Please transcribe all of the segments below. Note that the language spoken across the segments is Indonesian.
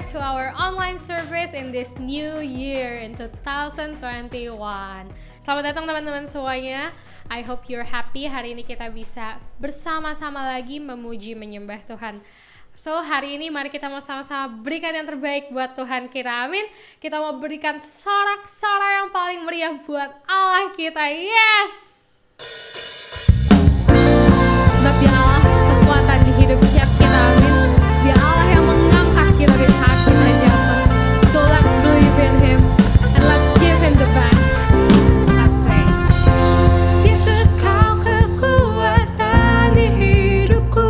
back to our online service in this new year in 2021. Selamat datang teman-teman semuanya. I hope you're happy. Hari ini kita bisa bersama-sama lagi memuji menyembah Tuhan. So hari ini mari kita mau sama-sama berikan yang terbaik buat Tuhan kita, amin. Kita mau berikan sorak-sorai yang paling meriah buat Allah kita, yes. Sebab dia Allah kekuatan di hidup setiap kita, amin. Dia Allah yang mengangkat kita di saat kita jatuh. So let's believe in Him and let's give Him the best. Let's say, Yesus kau kekuatan di hidupku.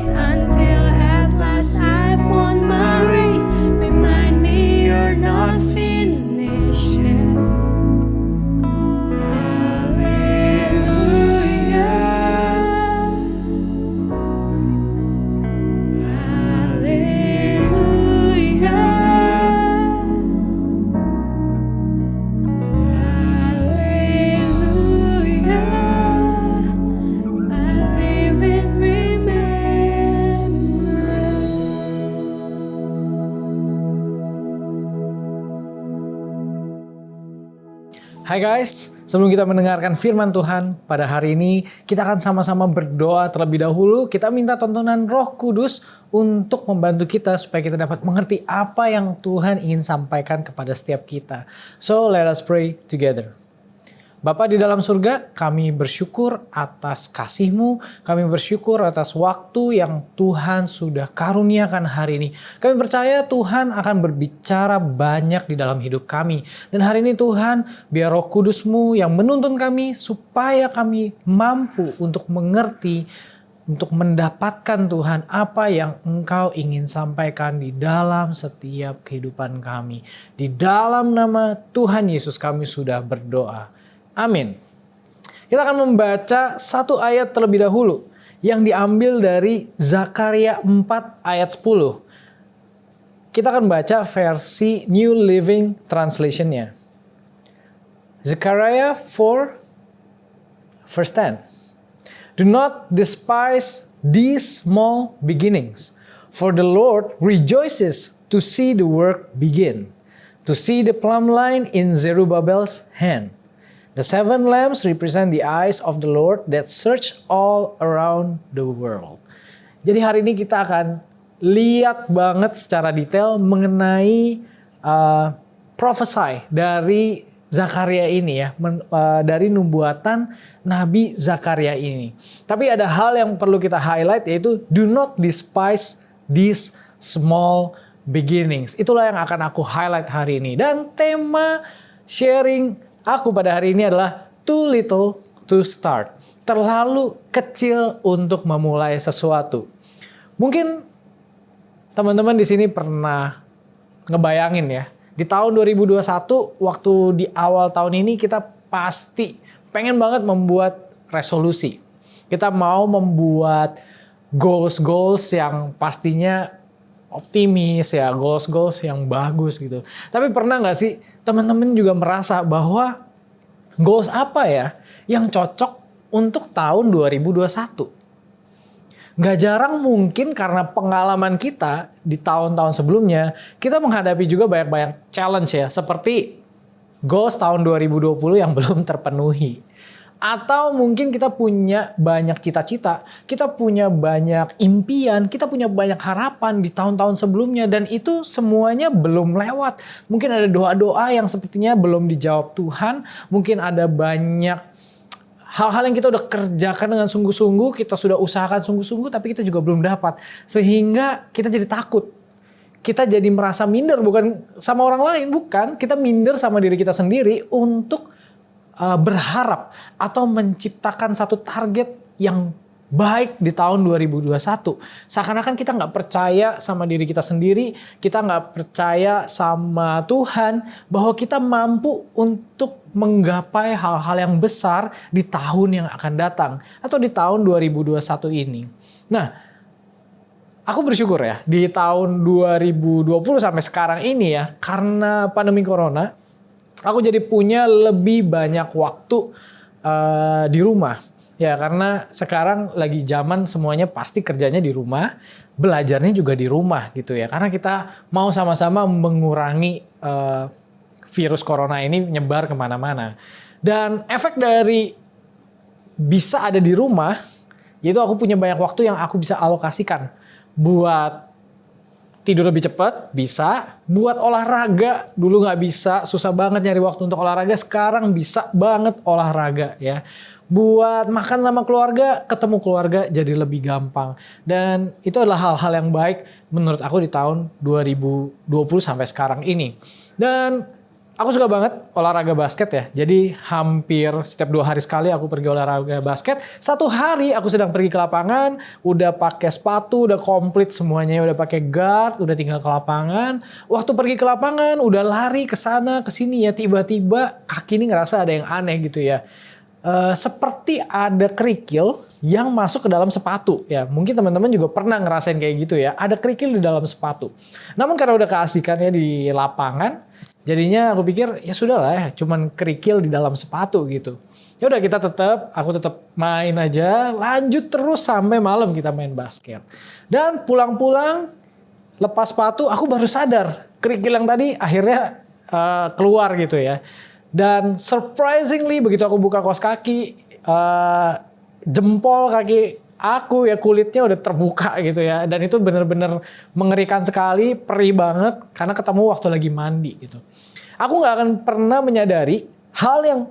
face until at last I've won my race. Remind me you're not finished yet. Hai guys, sebelum kita mendengarkan firman Tuhan pada hari ini, kita akan sama-sama berdoa terlebih dahulu. Kita minta tontonan Roh Kudus untuk membantu kita supaya kita dapat mengerti apa yang Tuhan ingin sampaikan kepada setiap kita. So let us pray together. Bapa di dalam surga, kami bersyukur atas kasih-Mu, kami bersyukur atas waktu yang Tuhan sudah karuniakan hari ini. Kami percaya Tuhan akan berbicara banyak di dalam hidup kami. Dan hari ini Tuhan, biar Roh Kudus-Mu yang menuntun kami supaya kami mampu untuk mengerti, untuk mendapatkan Tuhan apa yang Engkau ingin sampaikan di dalam setiap kehidupan kami. Di dalam nama Tuhan Yesus kami sudah berdoa. Amin. Kita akan membaca satu ayat terlebih dahulu yang diambil dari Zakaria 4 ayat 10. Kita akan baca versi New Living Translation-nya. Zechariah 4 verse 10. Do not despise these small beginnings, for the Lord rejoices to see the work begin, to see the plumb line in Zerubbabel's hand. The 7 lamps represent the eyes of the Lord that search all around the world. Jadi hari ini kita akan lihat banget secara detail mengenai prophesy dari Zakaria ini ya, dari nubuatan Nabi Zakaria ini. Tapi ada hal yang perlu kita highlight, yaitu do not despise these small beginnings. Itulah yang akan aku highlight hari ini. Dan tema sharing aku pada hari ini adalah too little to start. Terlalu kecil untuk memulai sesuatu. Mungkin teman-teman di sini pernah ngebayangin ya, di tahun 2021 waktu di awal tahun ini kita pasti pengen banget membuat resolusi. Kita mau membuat goals-goals yang pastinya optimis ya, goals-goals yang bagus gitu. Tapi pernah nggak sih teman-teman juga merasa bahwa goals apa ya yang cocok untuk tahun 2021? Nggak jarang mungkin karena pengalaman kita di tahun-tahun sebelumnya, kita menghadapi juga banyak-banyak challenge ya, seperti goals tahun 2020 yang belum terpenuhi. Atau mungkin kita punya banyak cita-cita, kita punya banyak impian, kita punya banyak harapan di tahun-tahun sebelumnya dan itu semuanya belum lewat. Mungkin ada doa-doa yang sepertinya belum dijawab Tuhan, mungkin ada banyak hal-hal yang kita udah kerjakan dengan sungguh-sungguh, kita sudah usahakan sungguh-sungguh tapi kita juga belum dapat. Sehingga kita jadi takut. Kita jadi merasa minder, bukan sama orang lain, bukan. Kita minder sama diri kita sendiri untuk berharap atau menciptakan satu target yang baik di tahun 2021. Seakan-akan kita nggak percaya sama diri kita sendiri, kita nggak percaya sama Tuhan bahwa kita mampu untuk menggapai hal-hal yang besar di tahun yang akan datang atau di tahun 2021 ini. Nah, aku bersyukur ya di tahun 2020 sampai sekarang ini ya, karena pandemi corona, aku jadi punya lebih banyak waktu di rumah. Ya karena sekarang lagi zaman semuanya pasti kerjanya di rumah, belajarnya juga di rumah gitu ya. Karena kita mau sama-sama mengurangi virus corona ini nyebar kemana-mana. Dan efek dari bisa ada di rumah, yaitu aku punya banyak waktu yang aku bisa alokasikan buat tidur lebih cepat, bisa. Buat olahraga, dulu nggak bisa, susah banget nyari waktu untuk olahraga. Sekarang bisa banget olahraga ya. Buat makan sama keluarga, ketemu keluarga jadi lebih gampang. Dan itu adalah hal-hal yang baik menurut aku di tahun 2020 sampai sekarang ini. Dan Aku suka banget olahraga basket ya. Jadi hampir setiap 2 hari sekali aku pergi olahraga basket. Satu hari aku sedang pergi ke lapangan, udah pakai sepatu, udah komplit semuanya, udah pakai guard, udah tinggal ke lapangan. Waktu pergi ke lapangan, udah lari ke sana ke sini ya, tiba-tiba kaki ini ngerasa ada yang aneh gitu ya. Seperti ada kerikil yang masuk ke dalam sepatu ya. Mungkin teman-teman juga pernah ngerasain kayak gitu ya. Ada kerikil di dalam sepatu. Namun karena udah keasikannya di lapangan, jadinya aku pikir ya sudahlah ya, cuman kerikil di dalam sepatu gitu. Ya udah aku tetap main aja, lanjut terus sampai malam kita main basket. Dan pulang-pulang lepas sepatu aku baru sadar kerikil yang tadi akhirnya keluar gitu ya. Dan surprisingly begitu aku buka kaos kaki, jempol kaki aku ya kulitnya udah terbuka gitu ya. Dan itu benar-benar mengerikan sekali, perih banget karena ketemu waktu lagi mandi gitu. Aku nggak akan pernah menyadari hal yang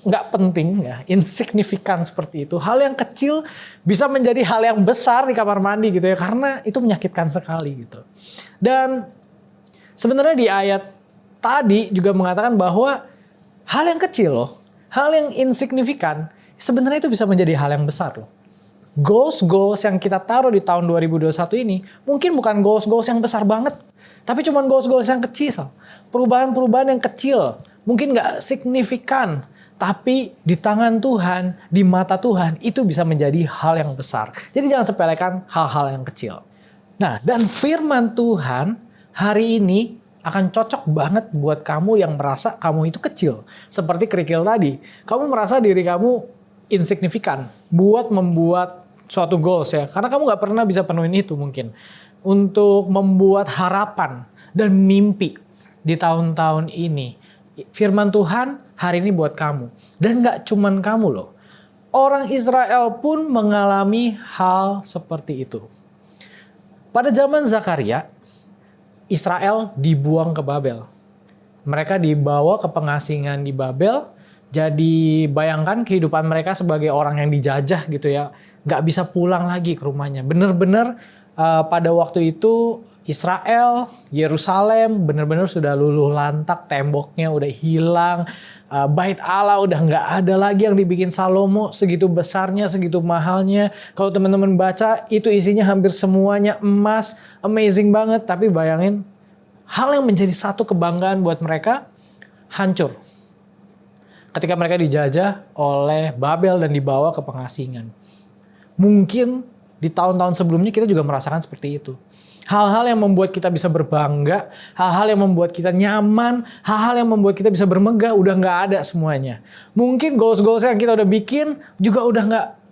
nggak penting ya, insignifikan seperti itu. Hal yang kecil bisa menjadi hal yang besar di kamar mandi gitu ya, karena itu menyakitkan sekali gitu. Dan sebenarnya di ayat tadi juga mengatakan bahwa hal yang kecil loh, hal yang insignifikan, sebenarnya itu bisa menjadi hal yang besar loh. Goals yang kita taruh di tahun 2021 ini mungkin bukan goals yang besar banget, tapi cuma goals yang kecil. Perubahan-perubahan yang kecil, mungkin nggak signifikan, tapi di tangan Tuhan, di mata Tuhan, itu bisa menjadi hal yang besar. Jadi jangan sepelekan hal-hal yang kecil. Nah, dan firman Tuhan hari ini akan cocok banget buat kamu yang merasa kamu itu kecil. Seperti kerikil tadi. Kamu merasa diri kamu insignifikan buat membuat suatu goals ya. Karena kamu gak pernah bisa penuhin itu mungkin. Untuk membuat harapan dan mimpi di tahun-tahun ini. Firman Tuhan hari ini buat kamu. Dan gak cuman kamu loh. Orang Israel pun mengalami hal seperti itu. Pada zaman Zakaria, Israel dibuang ke Babel. Mereka dibawa ke pengasingan di Babel. Jadi bayangkan kehidupan mereka sebagai orang yang dijajah gitu ya. Gak bisa pulang lagi ke rumahnya. Bener-bener pada waktu itu Israel, Yerusalem bener-bener sudah luluh lantak. Temboknya udah hilang. Bait Allah udah gak ada lagi yang dibikin Salomo. Segitu besarnya, segitu mahalnya. Kalau teman-teman baca itu isinya hampir semuanya emas. Amazing banget, tapi bayangin hal yang menjadi satu kebanggaan buat mereka hancur. Ketika mereka dijajah oleh Babel dan dibawa ke pengasingan. Mungkin di tahun-tahun sebelumnya kita juga merasakan seperti itu. Hal-hal yang membuat kita bisa berbangga, hal-hal yang membuat kita nyaman, hal-hal yang membuat kita bisa bermegah udah nggak ada semuanya. Mungkin goals yang kita udah bikin juga udah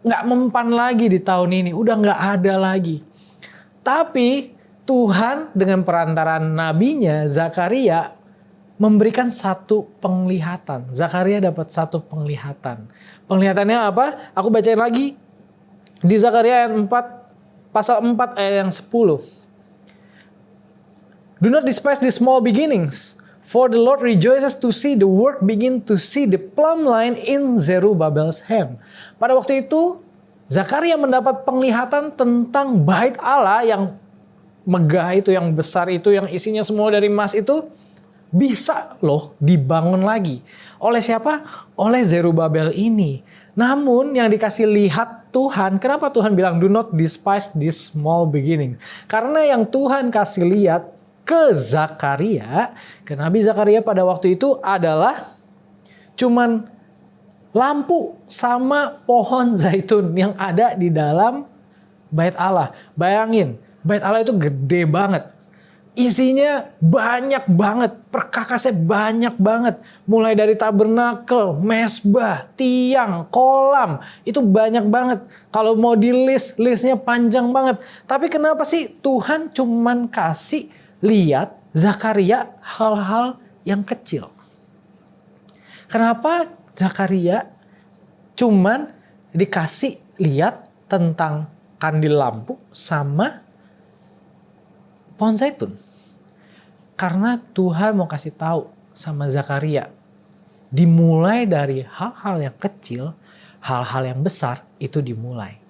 nggak mempan lagi di tahun ini, udah nggak ada lagi. Tapi Tuhan dengan perantaran nabinya Zakaria memberikan satu penglihatan. Zakaria dapat satu penglihatan. Penglihatannya apa? Aku bacain lagi. Di Zakaria ayat 4, pasal 4 ayat yang 10. Do not despise the small beginnings, for the Lord rejoices to see the work begin, to see the plumb line in Zerubbabel's hand. Pada waktu itu, Zakaria mendapat penglihatan tentang bait Allah yang megah itu, yang besar itu, yang isinya semua dari emas itu bisa loh dibangun lagi. Oleh siapa? Oleh Zerubbabel ini. Namun yang dikasih lihat Tuhan, kenapa Tuhan bilang do not despise this small beginning? Karena yang Tuhan kasih lihat ke Zakaria, ke Nabi Zakaria pada waktu itu adalah cuman lampu sama pohon zaitun yang ada di dalam bait Allah. Bayangin, bait Allah itu gede banget. Isinya banyak banget, perkakasnya banyak banget. Mulai dari tabernakel, mesbah, tiang, kolam, itu banyak banget. Kalau mau di listnya panjang banget. Tapi kenapa sih Tuhan cuman kasih lihat Zakaria hal-hal yang kecil? Kenapa Zakaria cuman dikasih lihat tentang kandil lampu sama pohon zaitun? Karena Tuhan mau kasih tahu sama Zakaria, dimulai dari hal-hal yang kecil, hal-hal yang besar itu dimulai.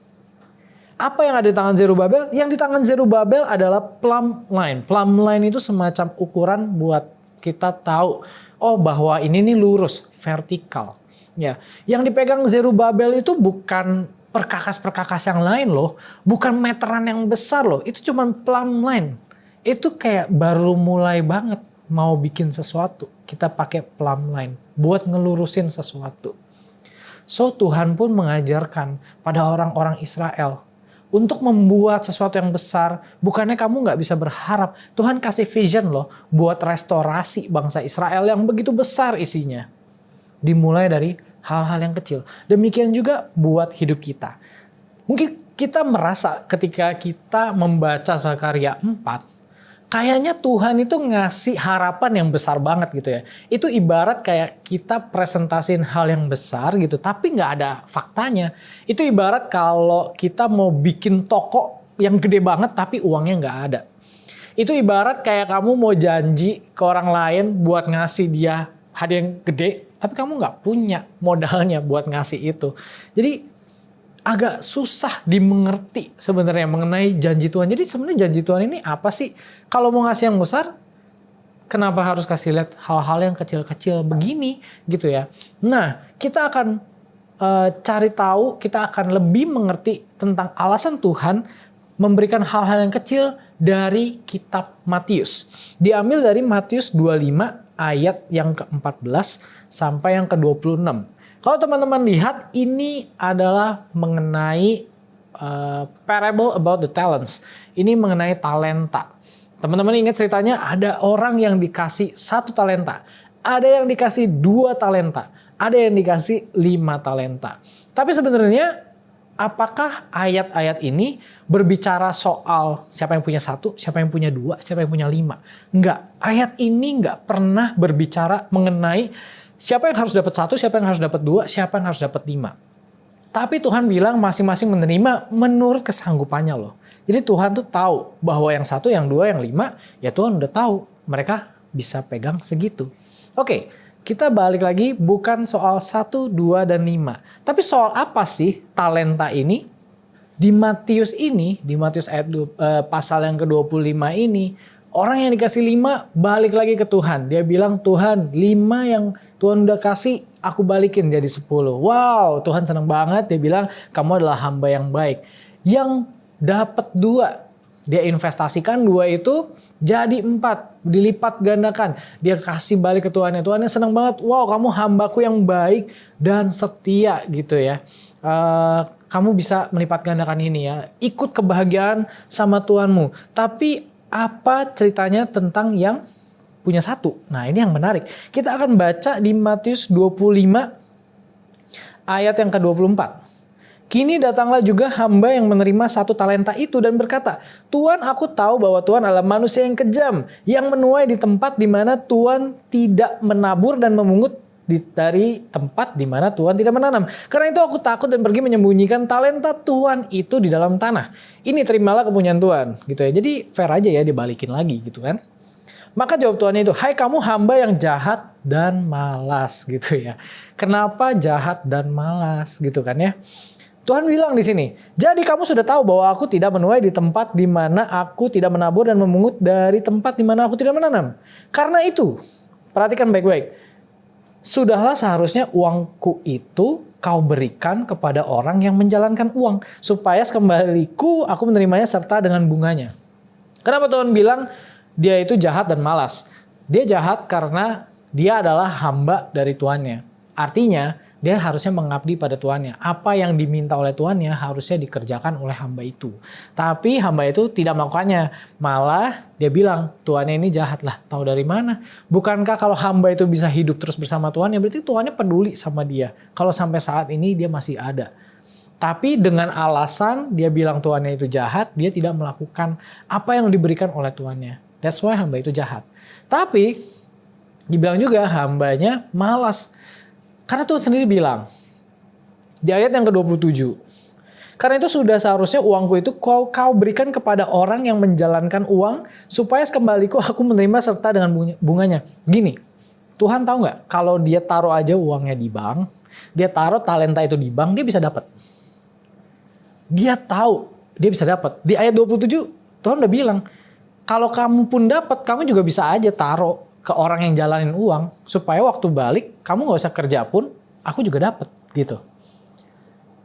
Apa yang ada di tangan Zerubbabel? Yang di tangan Zerubbabel adalah plumb line. Plumb line itu semacam ukuran buat kita tahu Oh, bahwa ini nih lurus, vertikal. Ya, yang dipegang Zerubabel itu bukan perkakas-perkakas yang lain loh, bukan meteran yang besar loh, itu cuma plumb line. Itu kayak baru mulai banget mau bikin sesuatu, kita pakai plumb line buat ngelurusin sesuatu. So Tuhan pun mengajarkan pada orang-orang Israel untuk membuat sesuatu yang besar, bukannya kamu nggak bisa berharap. Tuhan kasih vision loh buat restorasi bangsa Israel yang begitu besar isinya. Dimulai dari hal-hal yang kecil. Demikian juga buat hidup kita. Mungkin kita merasa ketika kita membaca Zakaria 4, kayaknya Tuhan itu ngasih harapan yang besar banget gitu ya. Itu ibarat kayak kita presentasiin hal yang besar gitu, tapi nggak ada faktanya. Itu ibarat kalau kita mau bikin toko yang gede banget tapi uangnya nggak ada. Itu ibarat kayak kamu mau janji ke orang lain buat ngasih dia hadiah yang gede, tapi kamu nggak punya modalnya buat ngasih itu. Jadi agak susah dimengerti sebenarnya mengenai janji Tuhan. Jadi sebenarnya janji Tuhan ini apa sih? Kalau mau ngasih yang besar, kenapa harus kasih lihat hal-hal yang kecil-kecil begini gitu ya? Nah, kita akan cari tahu, kita akan lebih mengerti tentang alasan Tuhan memberikan hal-hal yang kecil dari kitab Matius. Diambil dari Matius 25 ayat yang ke-14 sampai yang ke-26. Kalau teman-teman lihat, ini adalah mengenai parable about the talents. Ini mengenai talenta. Teman-teman ingat ceritanya, ada orang yang dikasih 1 talenta. Ada yang dikasih 2 talenta. Ada yang dikasih 5 talenta. Tapi sebenarnya apakah ayat-ayat ini berbicara soal siapa yang punya 1, siapa yang punya 2, siapa yang punya 5? Enggak. Ayat ini enggak pernah berbicara mengenai siapa yang harus dapat 1, siapa yang harus dapat 2, siapa yang harus dapat 5. Tapi Tuhan bilang masing-masing menerima menurut kesanggupannya loh. Jadi Tuhan tuh tahu bahwa yang 1, yang 2, yang 5, ya Tuhan udah tahu mereka bisa pegang segitu. Oke, kita balik lagi bukan soal 1, 2, dan 5. Tapi soal apa sih talenta ini? Di Matius ini, di Matius ayat pasal yang ke-25 ini, orang yang dikasih 5 balik lagi ke Tuhan. Dia bilang, Tuhan 5 yang Tuhan udah kasih aku balikin jadi 10. Wow, Tuhan senang banget. Dia bilang, kamu adalah hamba yang baik. Yang dapat 2, dia investasikan 2 itu jadi 4, dilipat gandakan. Dia kasih balik ke Tuhannya. Tuhannya senang banget. Wow, kamu hambaku yang baik dan setia gitu ya. Kamu bisa melipat gandakan ini ya. Ikut kebahagiaan sama Tuhanmu. Tapi apa ceritanya tentang yang punya 1? Nah, ini yang menarik. Kita akan baca di Matius 25 ayat yang ke-24. Kini datanglah juga hamba yang menerima 1 talenta itu dan berkata, Tuhan, aku tahu bahwa Tuhan adalah manusia yang kejam, yang menuai di tempat di mana Tuhan tidak menabur dan memungut dari tempat di mana Tuhan tidak menanam. Karena itu aku takut dan pergi menyembunyikan talenta Tuhan itu di dalam tanah. Ini terimalah kepunyaan Tuhan, gitu ya. Jadi fair aja ya, dibalikin lagi gitu kan. Maka jawab Tuhan itu, hai kamu hamba yang jahat dan malas gitu ya. Kenapa jahat dan malas gitu kan ya? Tuhan bilang di sini, jadi kamu sudah tahu bahwa aku tidak menuai di tempat di mana aku tidak menabur dan memungut dari tempat di mana aku tidak menanam. Karena itu, perhatikan baik-baik. Sudahlah seharusnya uangku itu kau berikan kepada orang yang menjalankan uang. Supaya sekembaliku aku menerimanya serta dengan bunganya. Kenapa Tuhan bilang dia itu jahat dan malas? Dia jahat karena dia adalah hamba dari tuannya. Artinya, dia harusnya mengabdi pada tuannya. Apa yang diminta oleh tuannya harusnya dikerjakan oleh hamba itu. Tapi hamba itu tidak melakukannya. Malah dia bilang, tuannya ini jahat lah. Tahu dari mana? Bukankah kalau hamba itu bisa hidup terus bersama tuannya, berarti tuannya peduli sama dia. Kalau sampai saat ini dia masih ada. Tapi dengan alasan dia bilang tuannya itu jahat, dia tidak melakukan apa yang diberikan oleh tuannya. That's why hamba itu jahat. Tapi dibilang juga hambanya malas. Karena Tuhan sendiri bilang di ayat yang ke-27. Karena itu sudah seharusnya uangku itu kau berikan kepada orang yang menjalankan uang supaya sekembaliku aku menerima serta dengan bunganya. Gini, Tuhan tahu nggak kalau dia taruh aja uangnya di bank, dia taruh talenta itu di bank, dia bisa dapat. Dia tahu dia bisa dapat. Di ayat 27 Tuhan udah bilang, kalau kamu pun dapat, kamu juga bisa aja taruh. ke orang yang jalanin uang, supaya waktu balik kamu nggak usah kerja pun, aku juga dapat gitu.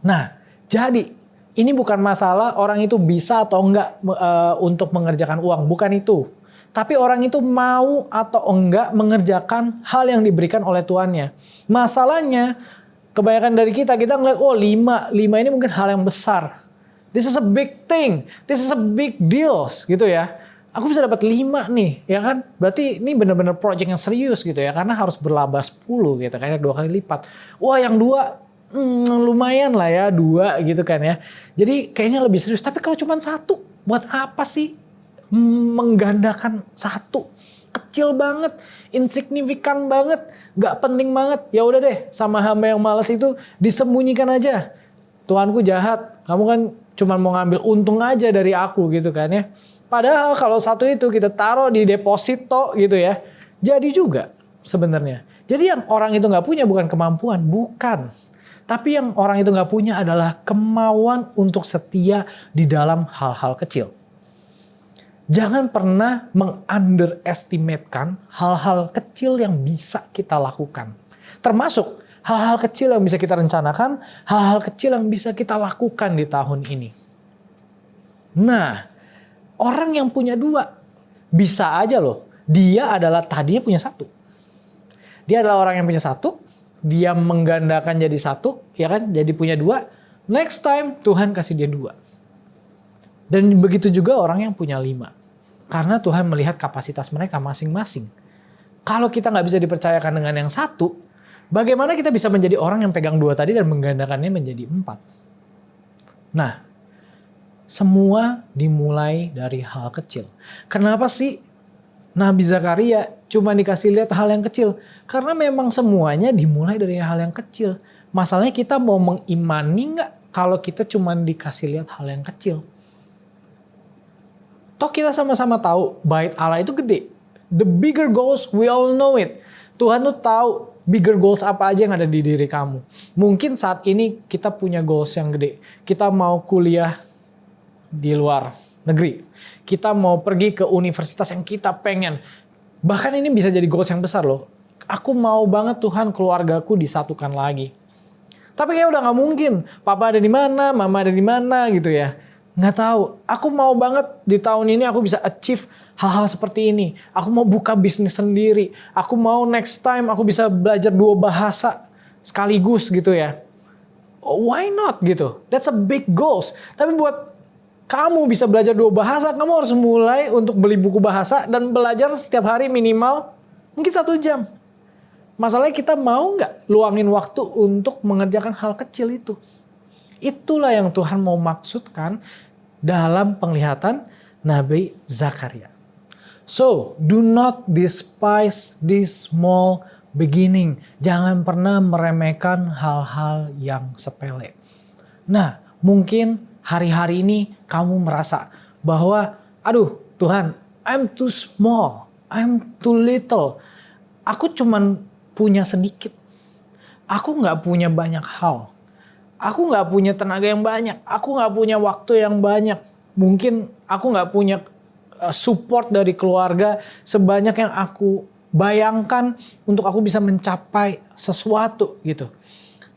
Nah, jadi ini bukan masalah orang itu bisa atau enggak untuk mengerjakan uang, bukan itu. Tapi orang itu mau atau enggak mengerjakan hal yang diberikan oleh tuannya. Masalahnya, kebanyakan dari kita ngeliat, oh 5 ini mungkin hal yang besar. This is a big thing, this is a big deals gitu ya. Aku bisa dapat 5 nih, ya kan? Berarti ini benar-benar project yang serius gitu ya, karena harus berlaba 10 gitu, kayaknya 2 kali lipat. Wah yang 2, lumayan lah ya 2 gitu kan ya. Jadi kayaknya lebih serius, tapi kalau cuma 1, buat apa sih menggandakan 1? Kecil banget, insignifikan banget, gak penting banget. Ya udah deh, sama hamba yang malas itu disembunyikan aja. Tuhanku jahat, kamu kan cuma mau ngambil untung aja dari aku gitu kan ya. Padahal kalau 1 itu kita taruh di deposito gitu ya, jadi juga sebenarnya. Jadi yang orang itu nggak punya bukan kemampuan, bukan. Tapi yang orang itu nggak punya adalah kemauan untuk setia di dalam hal-hal kecil. Jangan pernah meng-underestimatekan hal-hal kecil yang bisa kita lakukan. Termasuk hal-hal kecil yang bisa kita rencanakan, hal-hal kecil yang bisa kita lakukan di tahun ini. Nah, orang yang punya 2, bisa aja loh. Dia adalah tadinya punya 1. Dia adalah orang yang punya 1, dia menggandakan jadi 1, ya kan? Jadi punya 2. Next time Tuhan kasih dia 2. Dan begitu juga orang yang punya 5. Karena Tuhan melihat kapasitas mereka masing-masing. Kalau kita nggak bisa dipercayakan dengan yang 1, bagaimana kita bisa menjadi orang yang pegang 2 tadi dan menggandakannya menjadi 4? Nah, semua dimulai dari hal kecil. Kenapa sih Nabi Zakaria cuma dikasih lihat hal yang kecil? Karena memang semuanya dimulai dari hal yang kecil. Masalahnya kita mau mengimani nggak kalau kita cuma dikasih lihat hal yang kecil? Toh kita sama-sama tahu bait Allah itu gede. The bigger goals, we all know it. Tuhan tuh tahu bigger goals apa aja yang ada di diri kamu. Mungkin saat ini kita punya goals yang gede. Kita mau kuliah di luar negeri. Kita mau pergi ke universitas yang kita pengen. Bahkan ini bisa jadi goals yang besar loh. Aku mau banget Tuhan keluargaku disatukan lagi. Tapi kayak udah gak mungkin. Papa ada di mana, mama ada di mana gitu ya. Nggak tahu. Aku mau banget di tahun ini aku bisa achieve hal-hal seperti ini. Aku mau buka bisnis sendiri. Aku mau next time aku bisa belajar 2 bahasa sekaligus gitu ya. Why not gitu? That's a big goals. Tapi buat kamu bisa belajar 2 bahasa, kamu harus mulai untuk beli buku bahasa dan belajar setiap hari minimal mungkin 1 jam. Masalahnya kita mau nggak luangin waktu untuk mengerjakan hal kecil itu. Itulah yang Tuhan mau maksudkan dalam penglihatan Nabi Zakaria. So, do not despise this small beginning. Jangan pernah meremehkan hal-hal yang sepele. Nah, mungkin hari-hari ini kamu merasa bahwa, aduh Tuhan, I'm too small, I'm too little. Aku cuman punya sedikit. Aku gak punya banyak hal. Aku gak punya tenaga yang banyak. Aku gak punya waktu yang banyak. Mungkin aku gak punya support dari keluarga sebanyak yang aku bayangkan untuk aku bisa mencapai sesuatu gitu.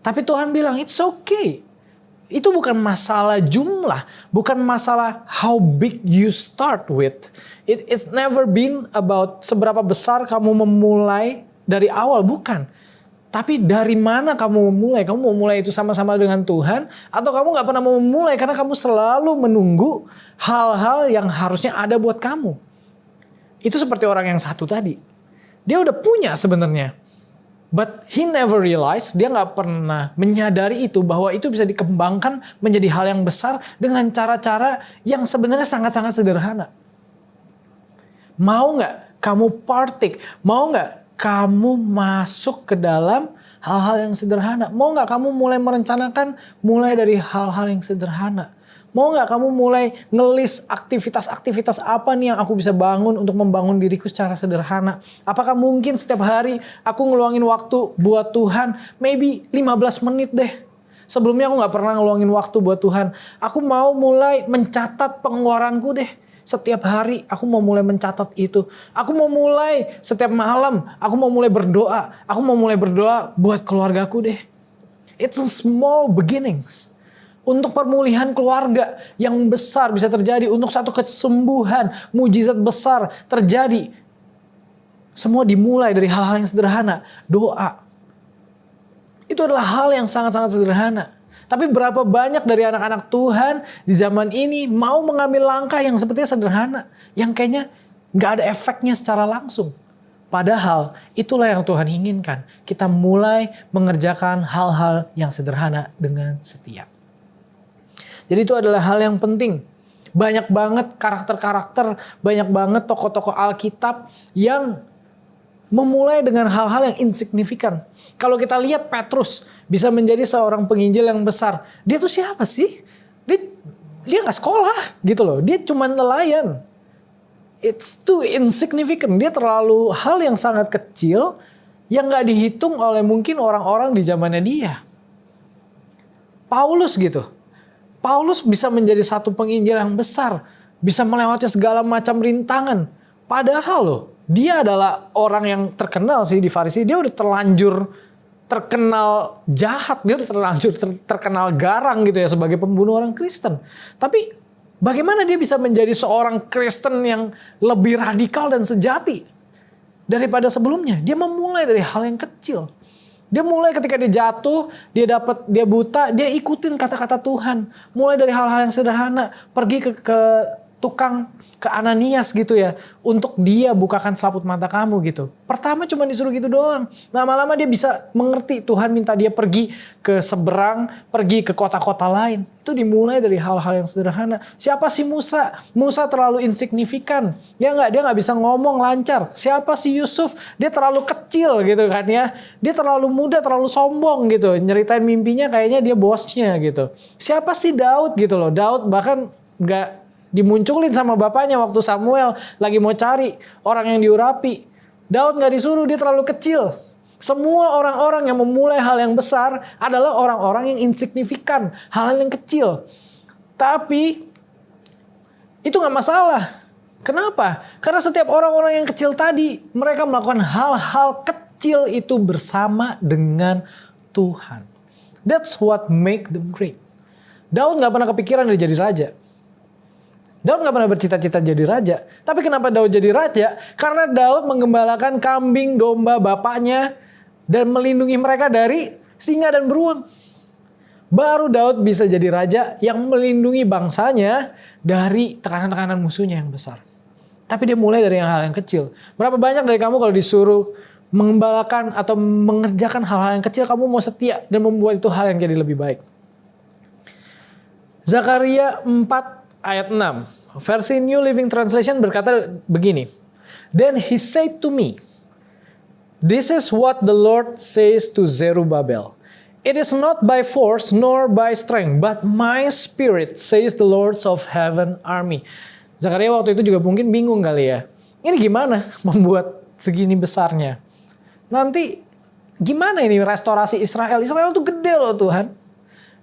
Tapi Tuhan bilang, it's okay. Itu bukan masalah jumlah. Bukan masalah how big you start with. It's never been about seberapa besar kamu memulai dari awal. Bukan. Tapi dari mana kamu memulai? Kamu mau mulai itu sama-sama dengan Tuhan? Atau kamu gak pernah mau memulai karena kamu selalu menunggu hal-hal yang harusnya ada buat kamu. Itu seperti orang yang 1 tadi. Dia udah punya sebenarnya. But he never realized, dia gak pernah menyadari itu bahwa itu bisa dikembangkan menjadi hal yang besar dengan cara-cara yang sebenarnya sangat-sangat sederhana. Mau gak kamu partik? Mau gak kamu masuk ke dalam hal-hal yang sederhana? Mau gak kamu mulai merencanakan mulai dari hal-hal yang sederhana? Mau gak kamu mulai ngelis aktivitas-aktivitas apa nih yang aku bisa bangun untuk membangun diriku secara sederhana? Apakah mungkin setiap hari aku ngeluangin waktu buat Tuhan? Maybe 15 menit deh. Sebelumnya aku gak pernah ngeluangin waktu buat Tuhan. Aku mau mulai mencatat pengeluaranku deh. Setiap hari aku mau mulai mencatat itu. Aku mau mulai setiap malam, aku mau mulai berdoa. Aku mau mulai berdoa buat keluargaku deh. It's a small beginnings. Untuk pemulihan keluarga yang besar bisa terjadi. Untuk satu kesembuhan, mujizat besar terjadi. Semua dimulai dari hal-hal yang sederhana. Doa. Itu adalah hal yang sangat-sangat sederhana. Tapi berapa banyak dari anak-anak Tuhan di zaman ini mau mengambil langkah yang sepertinya sederhana. Yang kayaknya gak ada efeknya secara langsung. Padahal itulah yang Tuhan inginkan. Kita mulai mengerjakan hal-hal yang sederhana dengan setia. Jadi itu adalah hal yang penting. Banyak banget karakter-karakter, banyak banget tokoh-tokoh Alkitab yang memulai dengan hal-hal yang insignifikan. Kalau kita lihat Petrus bisa menjadi seorang penginjil yang besar. Dia tuh siapa sih? Dia gak sekolah gitu loh. Dia cuma nelayan. It's too insignificant. Dia terlalu hal yang sangat kecil yang gak dihitung oleh mungkin orang-orang di zamannya dia. Paulus gitu. Paulus bisa menjadi satu penginjil yang besar. Bisa melewati segala macam rintangan. Padahal loh, dia adalah orang yang terkenal sih di Farisi. Dia udah terlanjur terkenal jahat. Dia udah terlanjur terkenal garang gitu ya sebagai pembunuh orang Kristen. Tapi bagaimana dia bisa menjadi seorang Kristen yang lebih radikal dan sejati daripada sebelumnya? Dia memulai dari hal yang kecil. Dia mulai ketika dia jatuh, dia buta, dia ikutin kata-kata Tuhan. Mulai dari hal-hal yang sederhana, pergi ke tukang, ke Ananias gitu ya, untuk dia bukakan selaput mata kamu gitu. Pertama cuma disuruh gitu doang. Lama-lama dia bisa mengerti Tuhan minta dia pergi ke seberang, pergi ke kota-kota lain. Itu dimulai dari hal-hal yang sederhana. Siapa sih Musa? Musa terlalu insignifikan. Dia nggak bisa ngomong lancar. Siapa sih Yusuf? Dia terlalu kecil gitu kan ya. Dia terlalu muda, terlalu sombong gitu. Nyeritain mimpinya kayaknya dia bosnya gitu. Siapa sih Daud gitu loh. Daud bahkan nggak dimunculin sama bapaknya waktu Samuel lagi mau cari orang yang diurapi. Daud gak disuruh, dia terlalu kecil. Semua orang-orang yang memulai hal yang besar adalah orang-orang yang insignifikan, hal yang kecil. Tapi itu gak masalah. Kenapa? Karena setiap orang-orang yang kecil tadi, mereka melakukan hal-hal kecil itu bersama dengan Tuhan. That's what make them great. Daud gak pernah kepikiran dia jadi raja. Daud gak pernah bercita-cita jadi raja. Tapi kenapa Daud jadi raja? Karena Daud menggembalakan kambing domba bapaknya dan melindungi mereka dari singa dan beruang. Baru Daud bisa jadi raja yang melindungi bangsanya dari tekanan-tekanan musuhnya yang besar. Tapi dia mulai dari hal yang kecil. Berapa banyak dari kamu kalau disuruh mengembalakan atau mengerjakan hal-hal yang kecil, kamu mau setia dan membuat itu hal yang jadi lebih baik. Zakaria 4 ayat 6. Versi New Living Translation berkata begini. Then he said to me, this is what the Lord says to Zerubbabel. It is not by force nor by strength, but my spirit, says the Lord of heaven army. Zakaria waktu itu juga mungkin bingung kali ya. Ini gimana membuat segini besarnya? Nanti gimana ini restorasi Israel? Israel tuh gede loh Tuhan.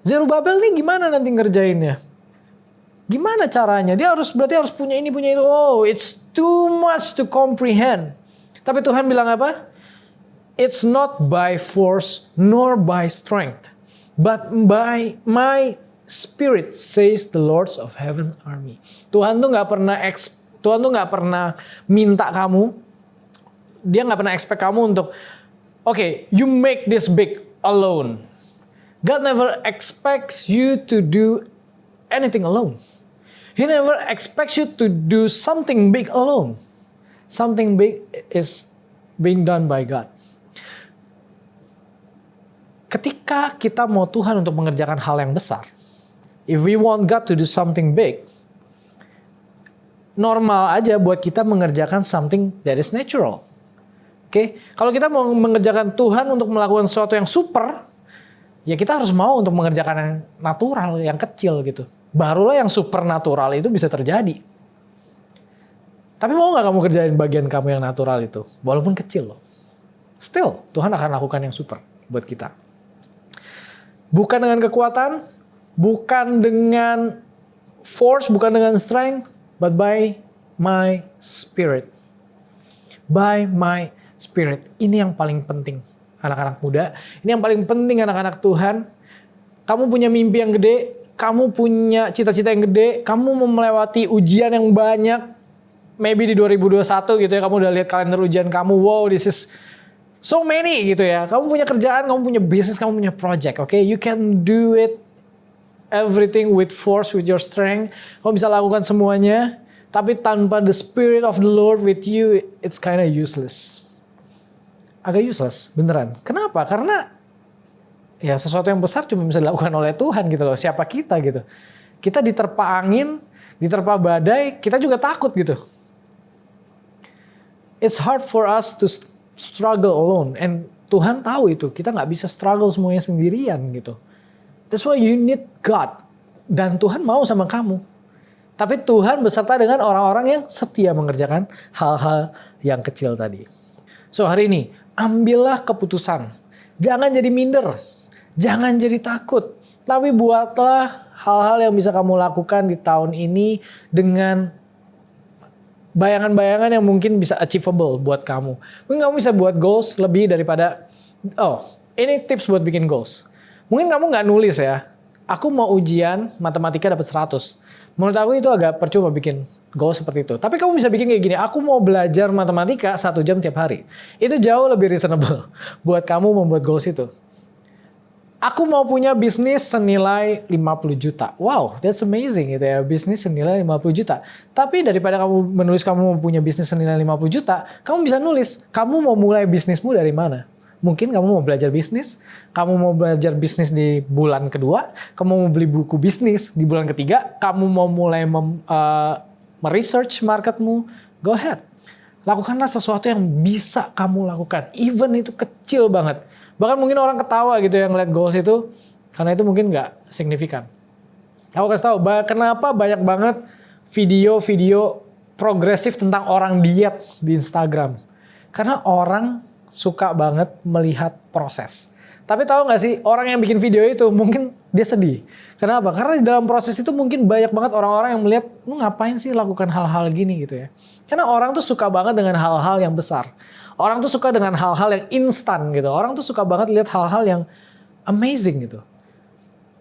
Zerubbabel nih gimana nanti ngerjainnya? Gimana caranya? Dia berarti harus punya ini, punya itu. Oh, it's too much to comprehend. Tapi Tuhan bilang apa? It's not by force nor by strength, but by my spirit, says the Lord of heaven army. Tuhan tuh nggak pernah minta kamu. Dia nggak pernah expect kamu untuk, okay, you make this big alone. God never expects you to do anything alone. He never expects you to do something big alone. Something big is being done by God. Ketika kita mau Tuhan untuk mengerjakan hal yang besar, if we want God to do something big, normal aja buat kita mengerjakan something that is natural. Oke, kalau kita mau mengerjakan Tuhan untuk melakukan sesuatu yang super, ya kita harus mau untuk mengerjakan yang natural, yang kecil gitu. Barulah yang supernatural itu bisa terjadi. Tapi mau gak kamu kerjain bagian kamu yang natural itu? Walaupun kecil loh. Still, Tuhan akan lakukan yang super buat kita. Bukan dengan kekuatan, bukan dengan force, bukan dengan strength, but by my Spirit. By my Spirit. Ini yang paling penting, anak-anak muda. Ini yang paling penting, anak-anak Tuhan. Kamu punya mimpi yang gede, kamu punya cita-cita yang gede, kamu mau melewati ujian yang banyak. Maybe di 2021 gitu ya, kamu udah lihat kalender ujian kamu, wow, this is so many gitu ya. Kamu punya kerjaan, kamu punya bisnis, kamu punya project, oke? You can do it everything with force, with your strength. Kamu bisa lakukan semuanya. Tapi tanpa the Spirit of the Lord with you, it's kinda useless. Agak useless, beneran. Kenapa? Karena ya sesuatu yang besar cuma bisa dilakukan oleh Tuhan gitu loh. Siapa kita gitu. Kita diterpa angin, diterpa badai, kita juga takut gitu. It's hard for us to struggle alone. And Tuhan tahu itu. Kita gak bisa struggle semuanya sendirian gitu. That's why you need God. Dan Tuhan mau sama kamu. Tapi Tuhan beserta dengan orang-orang yang setia mengerjakan hal-hal yang kecil tadi. So hari ini, ambillah keputusan. Jangan jadi minder. Jangan jadi takut. Tapi buatlah hal-hal yang bisa kamu lakukan di tahun ini dengan bayangan-bayangan yang mungkin bisa achievable buat kamu. Mungkin kamu bisa buat goals lebih daripada, ini tips buat bikin goals. Mungkin kamu nggak nulis ya, aku mau ujian matematika dapat 100. Menurut aku itu agak percuma bikin goal seperti itu. Tapi kamu bisa bikin kayak gini, aku mau belajar matematika 1 jam tiap hari. Itu jauh lebih reasonable buat kamu membuat goals itu. Aku mau punya bisnis senilai 50 juta. Wow, that's amazing gitu ya, bisnis senilai 50 juta. Tapi daripada kamu menulis kamu mau punya bisnis senilai 50 juta, kamu bisa nulis, kamu mau mulai bisnismu dari mana? Mungkin kamu mau belajar bisnis, kamu mau belajar bisnis di bulan kedua, kamu mau beli buku bisnis di bulan ketiga, kamu mau mulai meresearch marketmu, go ahead. Lakukanlah sesuatu yang bisa kamu lakukan, even itu kecil banget. Bahkan mungkin orang ketawa gitu yang ngeliat goals itu, karena itu mungkin nggak signifikan. Aku kasih tahu, kenapa banyak banget video-video progresif tentang orang diet di Instagram. Karena orang suka banget melihat proses. Tapi tahu nggak sih, orang yang bikin video itu mungkin dia sedih. Kenapa? Karena di dalam proses itu mungkin banyak banget orang-orang yang melihat, lu ngapain sih lakukan hal-hal gini gitu ya. Karena orang tuh suka banget dengan hal-hal yang besar. Orang tuh suka dengan hal-hal yang instan gitu. Orang tuh suka banget lihat hal-hal yang amazing gitu.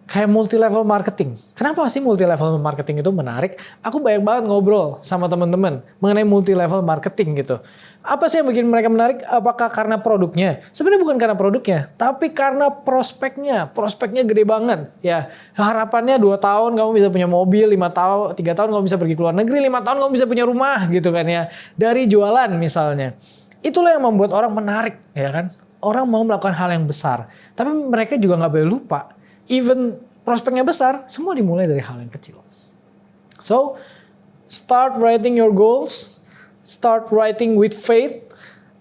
Kayak multi-level marketing. Kenapa sih multi-level marketing itu menarik? Aku banyak banget ngobrol sama teman-teman mengenai multi-level marketing gitu. Apa sih yang bikin mereka menarik? Apakah karena produknya? Sebenarnya bukan karena produknya, tapi karena prospeknya. Prospeknya gede banget. Ya, harapannya 2 tahun kamu bisa punya mobil, 5 tahun, 3 tahun kamu bisa pergi ke luar negeri, 5 tahun kamu bisa punya rumah gitu kan ya. Dari jualan misalnya. Itulah yang membuat orang menarik, ya kan? Orang mau melakukan hal yang besar. Tapi mereka juga nggak boleh lupa. Even prospeknya besar, semua dimulai dari hal yang kecil. So, start writing your goals. Start writing with faith.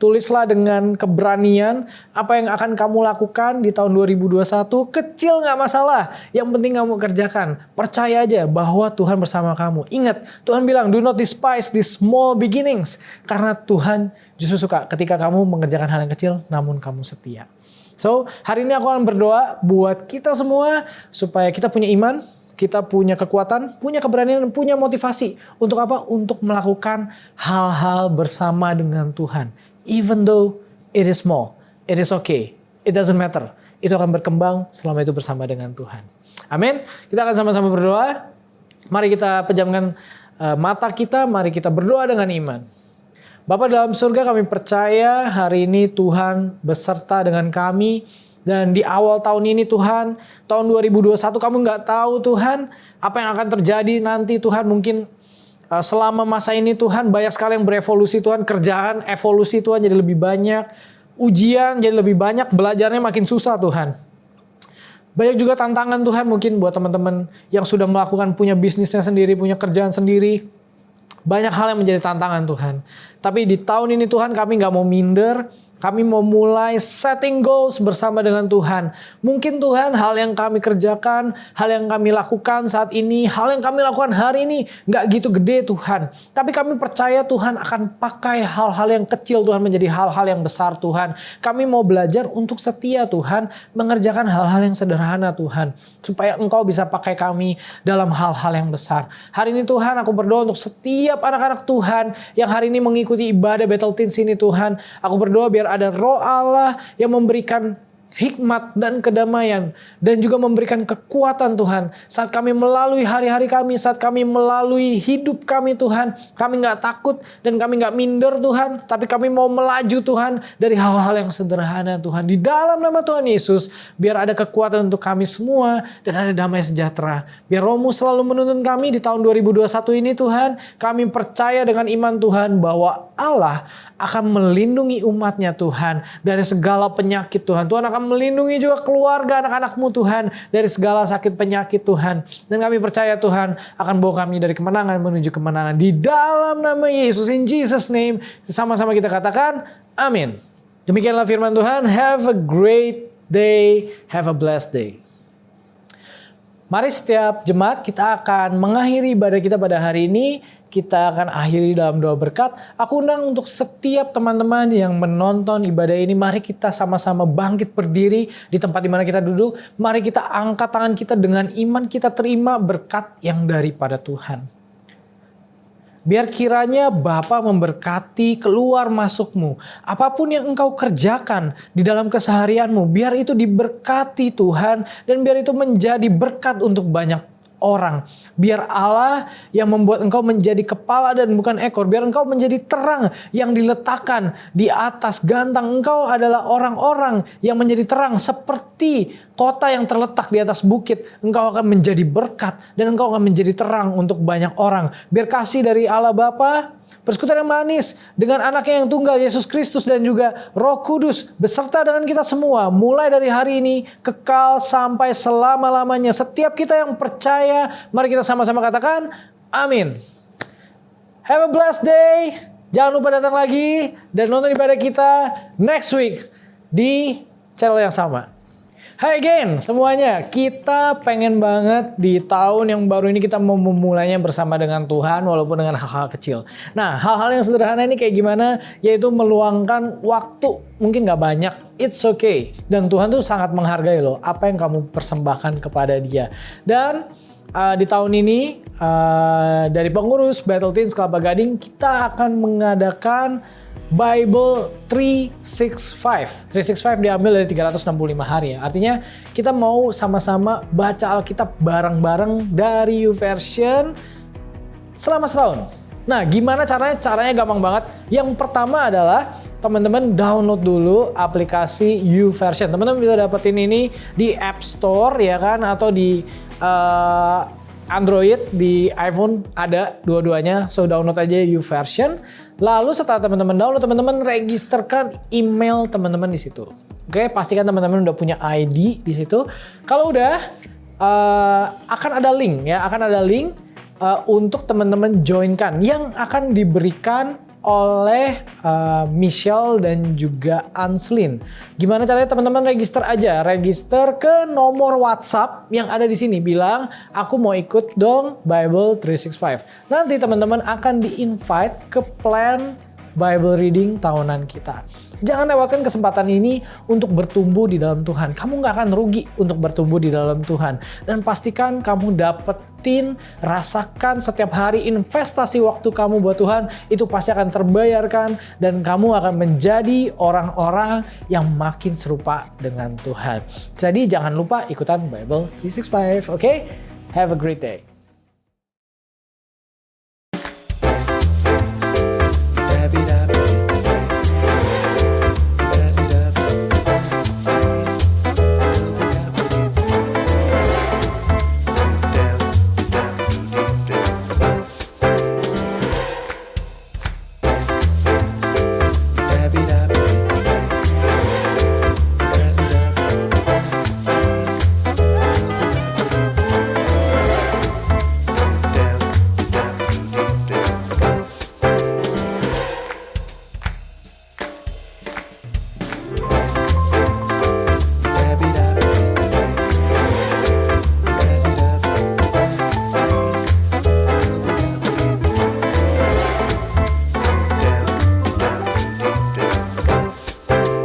Tulislah dengan keberanian apa yang akan kamu lakukan di tahun 2021. Kecil nggak masalah. Yang penting kamu kerjakan. Percaya aja bahwa Tuhan bersama kamu. Ingat, Tuhan bilang, do not despise these small beginnings. Karena Tuhan justru suka ketika kamu mengerjakan hal yang kecil, namun kamu setia. So, hari ini aku akan berdoa buat kita semua supaya kita punya iman, kita punya kekuatan, punya keberanian, punya motivasi. Untuk apa? Untuk melakukan hal-hal bersama dengan Tuhan. Even though it is small, it is okay. It doesn't matter. Itu akan berkembang selama itu bersama dengan Tuhan. Amin. Kita akan sama-sama berdoa. Mari kita pejamkan mata kita, mari kita berdoa dengan iman. Bapa dalam surga, kami percaya hari ini Tuhan beserta dengan kami. Dan di awal tahun ini Tuhan, tahun 2021 kamu nggak tahu Tuhan apa yang akan terjadi nanti Tuhan. Mungkin selama masa ini Tuhan banyak sekali yang berevolusi Tuhan. Kerjaan evolusi Tuhan jadi lebih banyak. Ujian jadi lebih banyak, belajarnya makin susah Tuhan. Banyak juga tantangan Tuhan mungkin buat teman-teman yang sudah melakukan punya bisnisnya sendiri, punya kerjaan sendiri. Banyak hal yang menjadi tantangan Tuhan. Tapi di tahun ini Tuhan kami gak mau minder, Kami mau mulai setting goals bersama dengan Tuhan. Mungkin Tuhan hal yang kami kerjakan, hal yang kami lakukan saat ini, hal yang kami lakukan hari ini nggak gitu gede Tuhan. Tapi kami percaya Tuhan akan pakai hal-hal yang kecil Tuhan menjadi hal-hal yang besar Tuhan. Kami mau belajar untuk setia Tuhan, mengerjakan hal-hal yang sederhana Tuhan. Supaya Engkau bisa pakai kami dalam hal-hal yang besar. Hari ini Tuhan aku berdoa untuk setiap anak-anak Tuhan yang hari ini mengikuti ibadah Battle Teens ini Tuhan. Aku berdoa biar ada Roh Allah yang memberikan hikmat dan kedamaian dan juga memberikan kekuatan Tuhan saat kami melalui hari-hari kami, saat kami melalui hidup kami Tuhan. Kami gak takut dan kami gak minder Tuhan, tapi kami mau melaju Tuhan dari hal-hal yang sederhana Tuhan. Di dalam nama Tuhan Yesus, biar ada kekuatan untuk kami semua dan ada damai sejahtera. Biar Roh-Mu selalu menuntun kami di tahun 2021 ini Tuhan. Kami percaya dengan iman Tuhan bahwa Allah akan melindungi umatnya Tuhan dari segala penyakit Tuhan. Tuhan akan melindungi juga keluarga anak-anak-Mu Tuhan dari segala sakit penyakit Tuhan. Dan kami percaya Tuhan akan bawa kami dari kemenangan menuju kemenangan. Di dalam nama Yesus, in Jesus name, sama-sama kita katakan amin. Demikianlah firman Tuhan. Have a great day. Have a blessed day. Mari setiap jemaat kita akan mengakhiri ibadah kita pada hari ini. Kita akan akhiri dalam doa berkat. Aku undang untuk setiap teman-teman yang menonton ibadah ini. Mari kita sama-sama bangkit berdiri di tempat di mana kita duduk. Mari kita angkat tangan kita dengan iman kita terima berkat yang daripada Tuhan. Biar kiranya Bapa memberkati keluar masukmu. Apapun yang engkau kerjakan di dalam keseharianmu, biar itu diberkati Tuhan. Dan biar itu menjadi berkat untuk banyak orang. Biar Allah yang membuat engkau menjadi kepala dan bukan ekor. Biar engkau menjadi terang yang diletakkan di atas gantang. Engkau adalah orang-orang yang menjadi terang seperti kota yang terletak di atas bukit. Engkau akan menjadi berkat dan engkau akan menjadi terang untuk banyak orang. Biar kasih dari Allah Bapa, persekutuan yang manis dengan anaknya yang tunggal Yesus Kristus dan juga Roh Kudus beserta dengan kita semua mulai dari hari ini kekal sampai selama-lamanya. Setiap kita yang percaya, mari kita sama-sama katakan amin. Have a blessed day. Jangan lupa datang lagi dan nonton ibadah kita next week di channel yang sama. Hai again semuanya, kita pengen banget di tahun yang baru ini kita mau memulainya bersama dengan Tuhan walaupun dengan hal-hal kecil. Nah, hal-hal yang sederhana ini kayak gimana? Yaitu meluangkan waktu, mungkin gak banyak, it's okay. Dan Tuhan tuh sangat menghargai loh apa yang kamu persembahkan kepada Dia. Dan di tahun ini dari pengurus Battle Teens Kelapa Gading kita akan mengadakan Bible 365. 365 diambil dari 365 hari ya. Artinya kita mau sama-sama baca Alkitab bareng-bareng dari YouVersion selama setahun. Nah, gimana caranya? Caranya gampang banget. Yang pertama adalah teman-teman download dulu aplikasi YouVersion. Teman-teman bisa dapetin ini di App Store ya kan, atau di Android, di iPhone ada dua-duanya. So download aja YouVersion. Lalu setelah teman-teman download, teman-teman registerkan email teman-teman di situ. Oke, pastikan teman-teman udah punya ID di situ. Kalau udah akan ada link ya, untuk teman-teman joinkan yang akan diberikan oleh Michelle dan juga Anslin. Gimana caranya teman-teman register aja? Register ke nomor WhatsApp yang ada di sini. Bilang, aku mau ikut dong Bible 365. Nanti teman-teman akan di-invite ke plan Bible reading tahunan kita. Jangan lewatkan kesempatan ini untuk bertumbuh di dalam Tuhan. Kamu gak akan rugi untuk bertumbuh di dalam Tuhan. Dan pastikan kamu dapetin, rasakan setiap hari investasi waktu kamu buat Tuhan. Itu pasti akan terbayarkan. Dan kamu akan menjadi orang-orang yang makin serupa dengan Tuhan. Jadi jangan lupa ikutan Bible 365, oke? Have a great day.